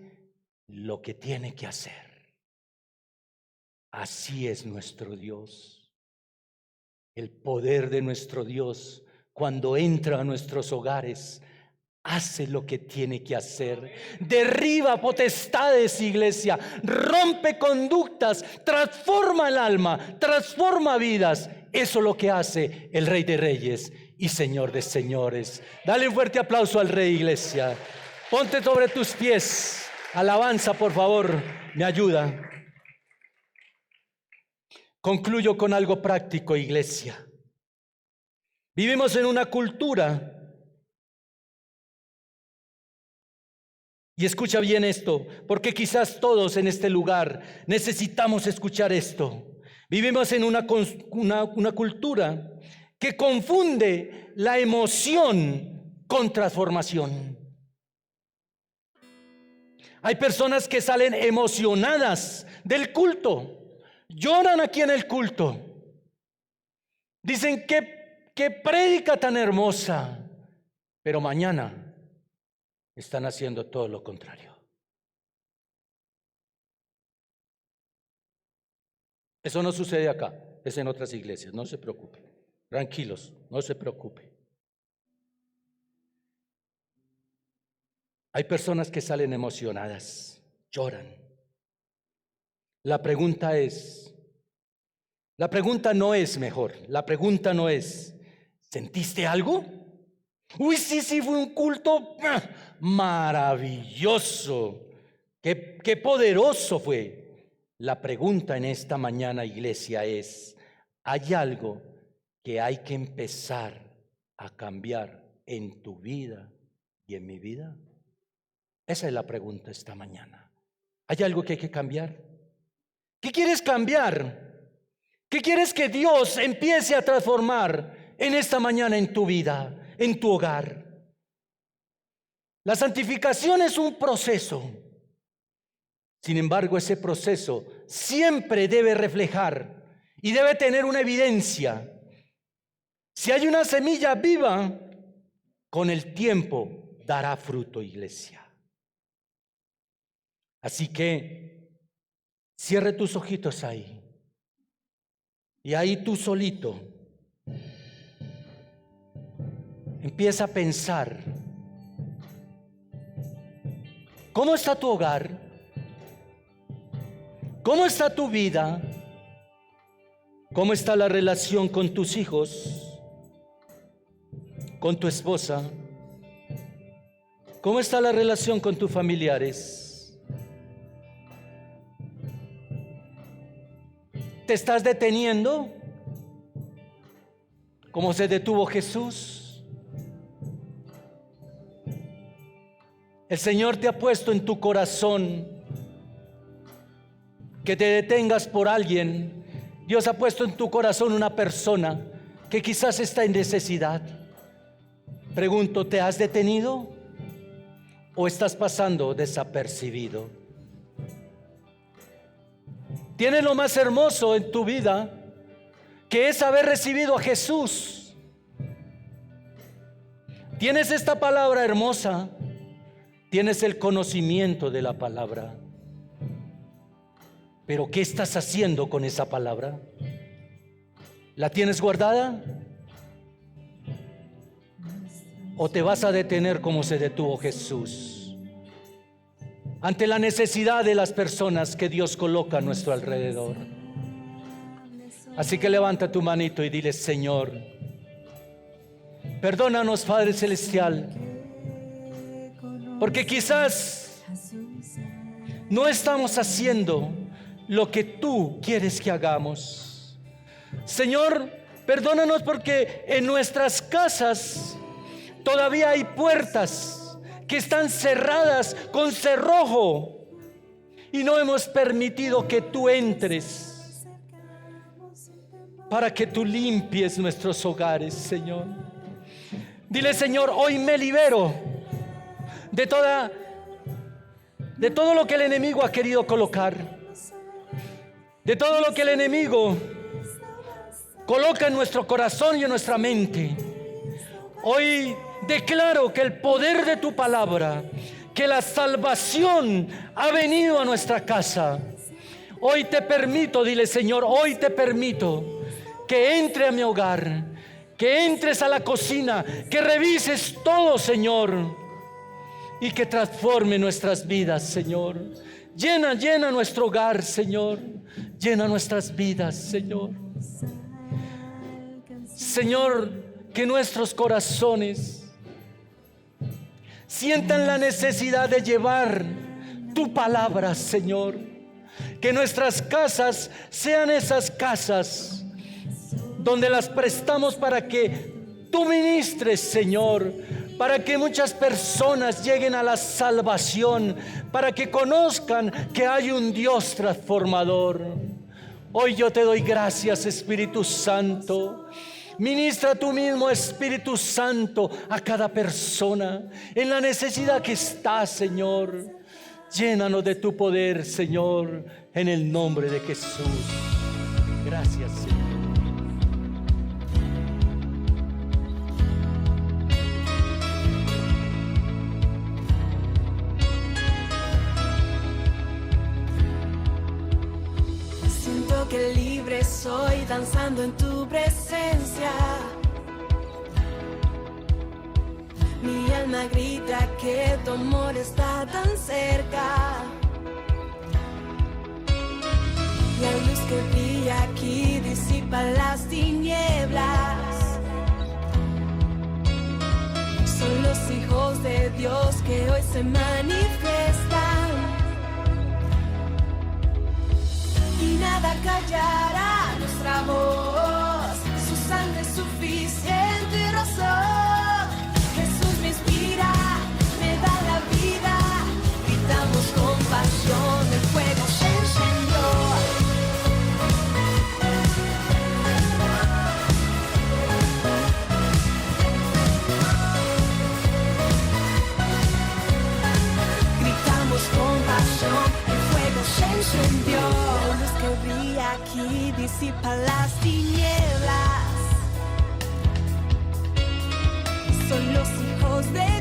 lo que tiene que hacer. Así es nuestro Dios. El poder de nuestro Dios, cuando entra a nuestros hogares, hace lo que tiene que hacer. Derriba potestades, iglesia, rompe conductas, transforma el alma, transforma vidas. Eso es lo que hace el Rey de Reyes y Señor de Señores. Dale un fuerte aplauso al Rey, iglesia. Ponte sobre tus pies. Alabanza, por favor, me ayuda. Concluyo con algo práctico, iglesia. Vivimos en una cultura, y escucha bien esto, porque quizás todos en este lugar necesitamos escuchar esto. Vivimos en una cultura que confunde la emoción con transformación. Hay personas que salen emocionadas del culto. Lloran aquí en el culto. Dicen qué prédica tan hermosa. Pero mañana están haciendo todo lo contrario. Eso no sucede acá, es en otras iglesias, no se preocupe. Tranquilos, no se preocupe. Hay personas que salen emocionadas, lloran. La pregunta no es mejor, la pregunta no es, ¿sentiste algo? Uy, sí, fue un culto maravilloso, qué poderoso fue. La pregunta en esta mañana, iglesia, es, ¿hay algo que hay que empezar a cambiar en tu vida y en mi vida? Esa es la pregunta esta mañana. ¿Hay algo que hay que cambiar? ¿Qué quieres cambiar? ¿Qué quieres que Dios empiece a transformar en esta mañana en tu vida, en tu hogar? La santificación es un proceso. Sin embargo, ese proceso siempre debe reflejar y debe tener una evidencia. Si hay una semilla viva, con el tiempo dará fruto, iglesia. Así que cierre tus ojitos ahí. Y ahí tú solito empieza a pensar, ¿cómo está tu hogar? ¿Cómo está tu vida? ¿Cómo está la relación con tus hijos? ¿Con tu esposa? ¿Cómo está la relación con tus familiares? ¿Te estás deteniendo como se detuvo Jesús? El Señor te ha puesto en tu corazón que te detengas por alguien. Dios ha puesto en tu corazón una persona que quizás está en necesidad. Pregunto, ¿te has detenido o estás pasando desapercibido? Tienes lo más hermoso en tu vida, que es haber recibido a Jesús. Tienes esta palabra hermosa, tienes el conocimiento de la palabra. Pero ¿qué estás haciendo con esa palabra? ¿La tienes guardada? ¿O te vas a detener como se detuvo Jesús ante la necesidad de las personas que Dios coloca a nuestro alrededor? Así que levanta tu manito y dile: Señor, perdónanos, Padre Celestial, porque quizás no estamos haciendo lo que tú quieres que hagamos. Señor, perdónanos porque en nuestras casas todavía hay puertas que están cerradas con cerrojo y no hemos permitido que tú entres para que tú limpies nuestros hogares, Señor. Dile: Señor, hoy me libero de todo lo que el enemigo ha querido colocar, de todo lo que el enemigo coloca en nuestro corazón y en nuestra mente. Hoy declaro que el poder de tu palabra, que la salvación ha venido a nuestra casa. Hoy te permito, dile: Señor, hoy te permito que entre a mi hogar, que entres a la cocina, que revises todo, Señor, y que transforme nuestras vidas, Señor. Llena nuestro hogar, Señor. Llena nuestras vidas, Señor. Señor, que nuestros corazones sientan la necesidad de llevar tu tu palabra, Señor. Que nuestras casas sean esas casas donde las prestamos para que tú ministres, Señor, para que muchas personas lleguen a la salvación, para que conozcan que hay un Dios transformador. Hoy yo te doy gracias, Espíritu Santo. Ministra tú mismo, Espíritu Santo, a cada persona en la necesidad que está, Señor. Llénanos de tu poder, Señor, en el nombre de Jesús. Gracias, Señor. Siento que libre soy danzando en tu presencia. Mi alma grita que tu amor está tan cerca. La luz que brilla aquí disipa las tinieblas. Son los hijos de Dios que hoy se manifiestan. Y nada callará nuestra voz. Su sangre es suficiente y razón. Jesús me inspira, me da la vida. Gritamos con pasión, el fuego se encendió. Gritamos con pasión, el fuego se encendió. La luz que brilla aquí disipa las tinieblas. Son los hijos de